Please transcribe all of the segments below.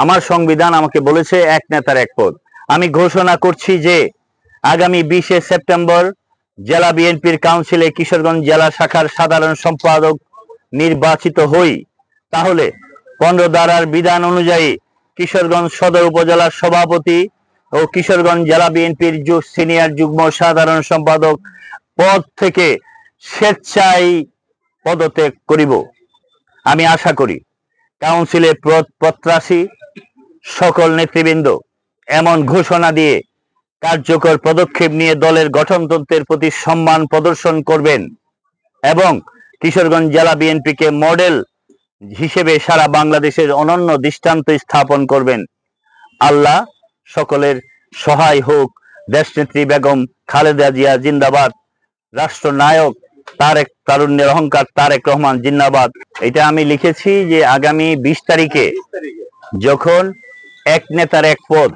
আমার সংবিধান আমাকে বলেছে এক নেতার এক পদ। আমি ঘোষণা করছি যে আগামী 20শে সেপ্টেম্বর জেলা বিএনপির কাউন্সিলে কিশোরগঞ্জ জেলা শাখার সাধারণ সম্পাদক নির্বাচিত হই, তাহলে 15 ধারার বিধান অনুযায়ী কিশোরগঞ্জ সদর উপজেলার সভাপতি ও কিশোরগঞ্জ জেলা বিএনপির সিনিয়র যুগ্ম সাধারণ সম্পাদক পদ থেকে স্বেচ্ছায় পদত্যাগ করিব। আমি আশা করি কাউন্সিলে প্রত্যাশী সকল নেতৃবৃন্দ এমন ঘোষণা দিয়ে কার্যকর পদক্ষেপ নিয়ে দলের গঠনতন্ত্রের প্রতি সম্মান প্রদর্শন করবেন এবং কিশোরগঞ্জ জেলা বিএনপিকে মডেল হিসেবে সারা বাংলাদেশের অনন্য দৃষ্টান্ত স্থাপন করবেন। আল্লাহ সকলের সহায় হোক। দেশনেত্রী বেগম খালেদা জিয়া জিন্দাবাদ। রাষ্ট্রনায়ক তারুণ্যের অহংকার তারেক রহমান জিন্দাবাদ। এটা আমি লিখেছি যে আগামী 20 তারিখে যখন এক নেতার এক পদ,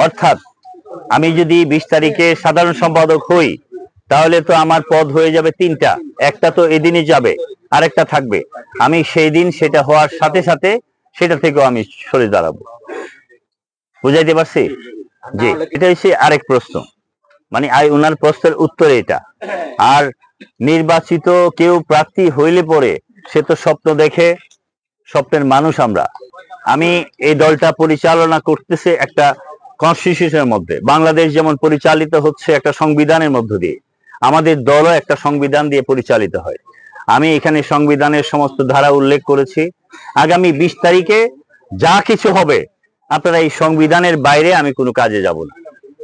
অর্থাৎ আমি যদি 20 তারিখে সাধারণ সম্পাদক হই, তাহলে তো আমার পদ হয়ে যাবে 3টা। একটা তো এদিনই যাবে, আরেকটা থাকবে। আমি সেই দিন সেটা হওয়ার সাথে সাথে সেটা থেকেও আমি সরে দাঁড়াবো। বুঝাইতে পারছি? জি, এটা হচ্ছে আরেক প্রশ্ন, মানে উনার প্রশ্নের উত্তর এটা। আর নির্বাচিত কেউ প্রার্থী হইলে পরে সে তো স্বপ্ন দেখে, স্বপ্নের মানুষ আমরা। আমি এই দলটা পরিচালনা করতেছে একটা কনস্টিটিউশনের মধ্যে। বাংলাদেশ যেমন পরিচালিত হচ্ছে একটা সংবিধানের মধ্য দিয়ে, আমাদের দলও একটা সংবিধান দিয়ে পরিচালিত হয়। আমি এখানে সংবিধানের সমস্ত ধারা উল্লেখ করেছি। আগামী 20 তারিখে যা কিছু হবে, আপনারা এই সংবিধানের বাইরে আমি কোনো কাজে যাব না।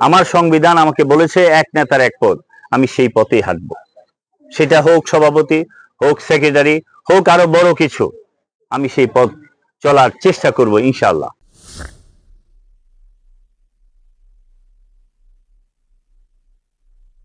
আমার সংবিধান আমাকে বলেছে এক নেতার এক পদ, আমি সেই পথেই হাঁটবো। সেটা হোক সভাপতি, হোক সেক্রেটারি, হোক আরো বড় কিছু, আমি সেই পথ চলার চেষ্টা করব ইনশাআল্লাহ।